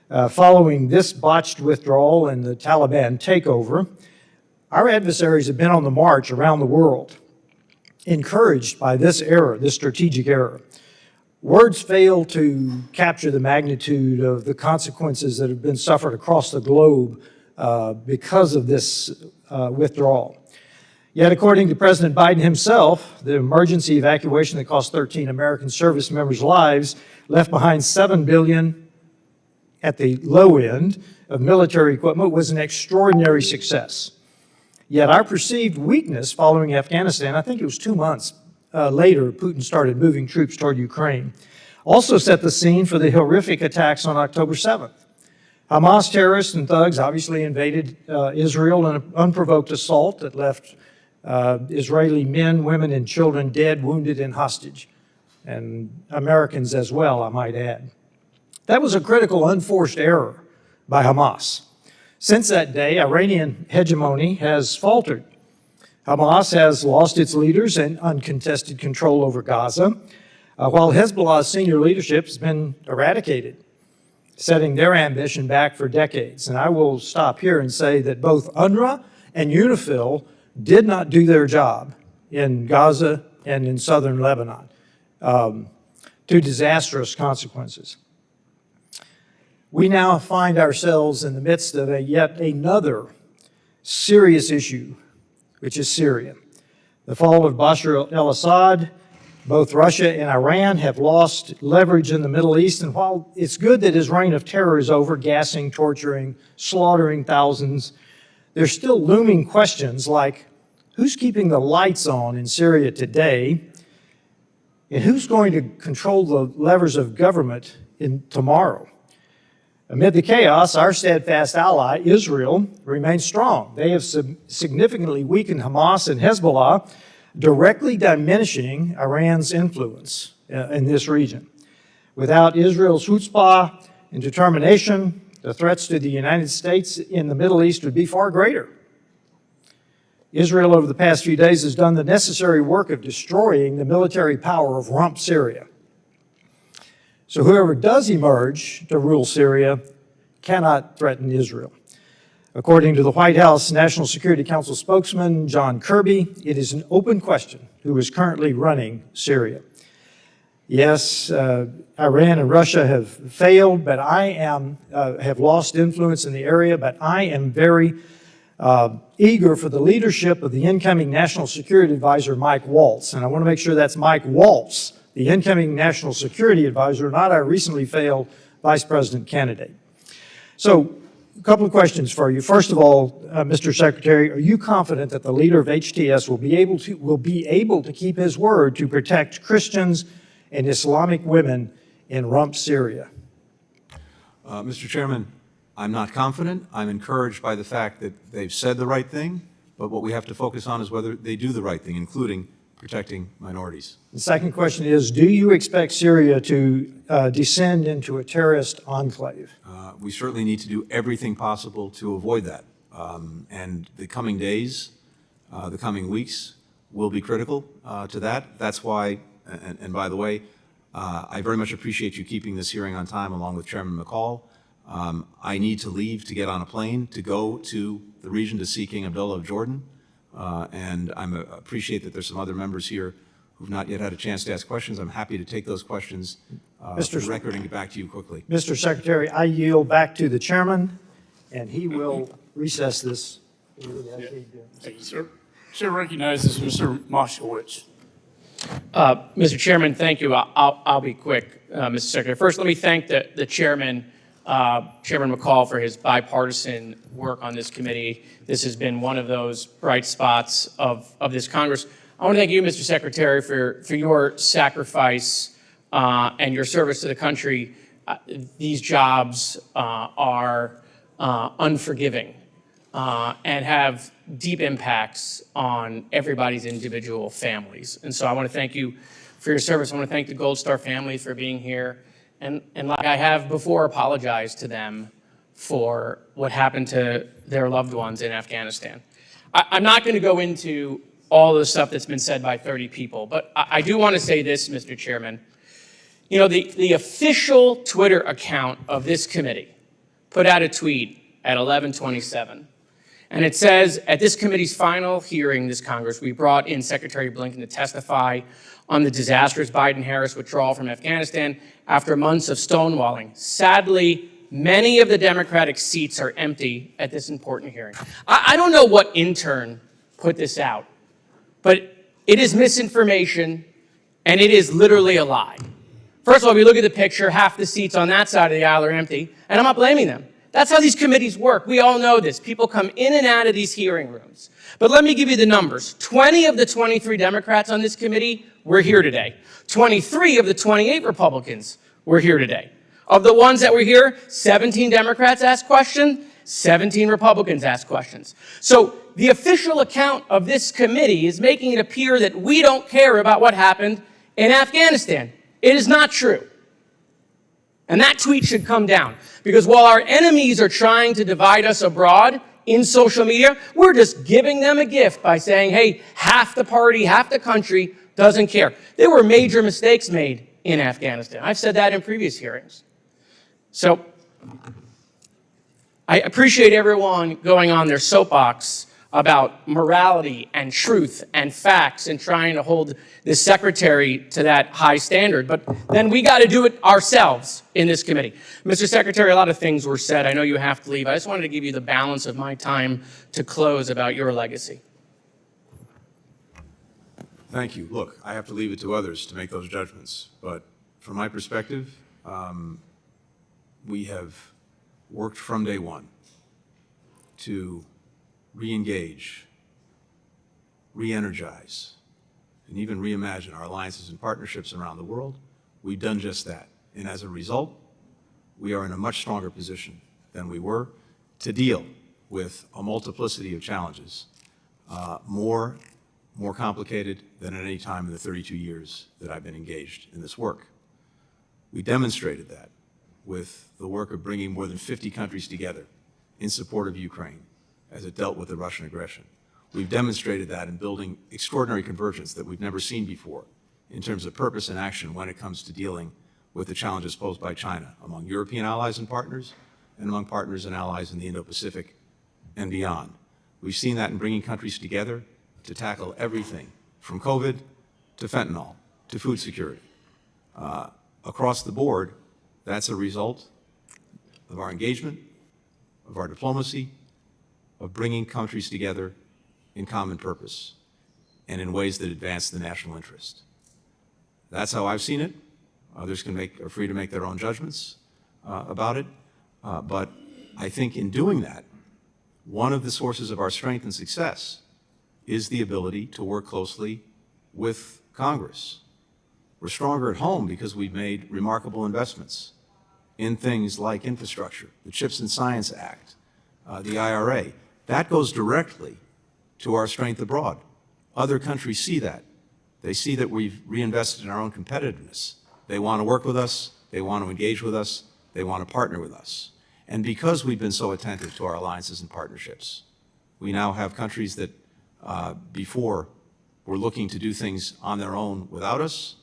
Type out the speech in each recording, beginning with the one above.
Following this botched withdrawal and the Taliban takeover, our adversaries have been on the march around the world, encouraged by this error, this strategic error. Words fail to capture the magnitude of the consequences that have been suffered across the globe because of this withdrawal. Yet, according to President Biden himself, the emergency evacuation that cost 13 American service members' lives left behind $7 billion at the low end of military equipment was an extraordinary success. Yet our perceived weakness following Afghanistan, I think it was 2 months later, Putin started moving troops toward Ukraine, also set the scene for the horrific attacks on October 7th. Hamas terrorists and thugs obviously invaded Israel in an unprovoked assault that left Israeli men, women, and children dead, wounded, and hostage, and Americans as well, I might add. That was a critical, unforced error by Hamas. Since that day, Iranian hegemony has faltered. Hamas has lost its leaders and uncontested control over Gaza, while Hezbollah's senior leadership has been eradicated, setting their ambition back for decades. And I will stop here and say that both UNRWA and UNIFIL did not do their job in Gaza and in southern Lebanon, to disastrous consequences. We now find ourselves in the midst of yet another serious issue, which is Syria. The fall of Bashar al-Assad, both Russia and Iran have lost leverage in the Middle East, and while it's good that his reign of terror is over, gassing, torturing, slaughtering thousands, there's still looming questions like who's keeping the lights on in Syria today, and who's going to control the levers of government tomorrow? Amid the chaos, our steadfast ally, Israel, remains strong. They have significantly weakened Hamas and Hezbollah, directly diminishing Iran's influence in this region. Without Israel's chutzpah and determination, the threats to the United States in the Middle East would be far greater. Israel, over the past few days, has done the necessary work of destroying the military power of rump Syria. So whoever does emerge to rule Syria cannot threaten Israel. According to the White House National Security Council spokesman, John Kirby, it is an open question who is currently running Syria. Yes, Iran and Russia have failed, but have lost influence in the area, but I am very eager for the leadership of the incoming National Security Advisor, Mike Waltz. And I want to make sure that's Mike Waltz, the incoming National Security Advisor, not our recently failed Vice President candidate. So, a couple of questions for you. First of all, Mr. Secretary, are you confident that the leader of HTS will be able to keep his word to protect Christians and Islamic women in rump Syria? Mr. Chairman, I'm not confident. I'm encouraged by the fact that they've said the right thing, but what we have to focus on is whether they do the right thing, including protecting minorities. The second question is, do you expect Syria to descend into a terrorist enclave? We certainly need to do everything possible to avoid that. And the coming days, the coming weeks will be critical to that. That's why, and by the way, I very much appreciate you keeping this hearing on time along with Chairman McCall. I need to leave to get on a plane to go to the region to see King Abdullah of Jordan. And I appreciate that there's some other members here who've not yet had a chance to ask questions. I'm happy to take those questions for the record and get back to you quickly. Mr. Secretary, I yield back to the chairman, and he will recess this. Thank you, sir. Chair recognizes Mr. Moshkowitz. Mr. Chairman, thank you. I'll be quick, Mr. Secretary. First, let me thank the chairman, Chairman McCall, for his bipartisan work on this committee. This has been one of those bright spots of this Congress. I want to thank you, Mr. Secretary, for your sacrifice and your service to the country. These jobs are unforgiving and have deep impacts on everybody's individual families. And so I want to thank you for your service. I want to thank the Gold Star family for being here. And like I have before, apologized to them for what happened to their loved ones in Afghanistan. I'm not going to go into all the stuff that's been said by 30 people, but I do want to say this, Mr. Chairman. You know, the official Twitter account of this committee put out a tweet at 11:27. And it says, at this committee's final hearing this Congress, we brought in Secretary Blinken to testify on the disastrous Biden-Harris withdrawal from Afghanistan after months of stonewalling. Sadly, many of the Democratic seats are empty at this important hearing. I don't know what intern put this out, but it is misinformation, and it is literally a lie. First of all, if you look at the picture, half the seats on that side of the aisle are empty, and I'm not blaming them. That's how these committees work. We all know this. People come in and out of these hearing rooms. But let me give you the numbers. 20 of the 23 Democrats on this committee were here today. 23 of the 28 Republicans were here today. Of the ones that were here, 17 Democrats asked questions, 17 Republicans asked questions. So the official account of this committee is making it appear that we don't care about what happened in Afghanistan. It is not true. And that tweet should come down. Because while our enemies are trying to divide us abroad in social media, we're just giving them a gift by saying, hey, half the party, half the country doesn't care. There were major mistakes made in Afghanistan. I've said that in previous hearings. So I appreciate everyone going on their soapbox about morality and truth and facts and trying to hold the secretary to that high standard. But then we got to do it ourselves in this committee. Mr. Secretary, a lot of things were said. I know you have to leave. I just wanted to give you the balance of my time to close about your legacy. Thank you. Look, I have to leave it to others to make those judgments. But from my perspective, we have worked from day one to re-engage, re-energize, and even reimagine our alliances and partnerships around the world. We've done just that. And as a result, we are in a much stronger position than we were to deal with a multiplicity of challenges, more complicated than at any time in the 32 years that I've been engaged in this work. We demonstrated that with the work of bringing more than 50 countries together in support of Ukraine as it dealt with the Russian aggression. We've demonstrated that in building extraordinary convergence that we've never seen before in terms of purpose and action when it comes to dealing with the challenges posed by China among European allies and partners and among partners and allies in the Indo-Pacific and beyond. We've seen that in bringing countries together to tackle everything from COVID to fentanyl to food security. Across the board, that's a result of our engagement, of our diplomacy, of bringing countries together in common purpose and in ways that advance the national interest. That's how I've seen it. Others are free to make their own judgments about it. But I think in doing that, one of the sources of our strength and success is the ability to work closely with Congress. We're stronger at home because we've made remarkable investments in things like infrastructure, the CHIPS and Science Act, the IRA. That goes directly to our strength abroad. Other countries see that. They see that we've reinvested in our own competitiveness. They want to work with us, they want to engage with us, they want to partner with us. And because we've been so attentive to our alliances and partnerships, we now have countries that before were looking to do things on their own without us,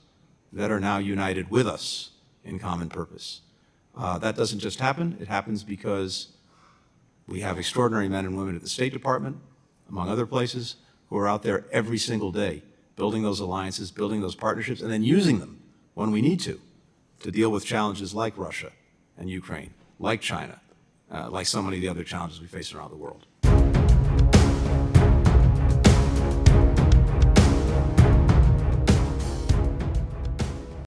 that are now united with us in common purpose. That doesn't just happen. It happens because we have extraordinary men and women at the State Department, among other places, who are out there every single day, building those alliances, building those partnerships, and then using them when we need to deal with challenges like Russia and Ukraine, like China, like so many of the other challenges we face around the world.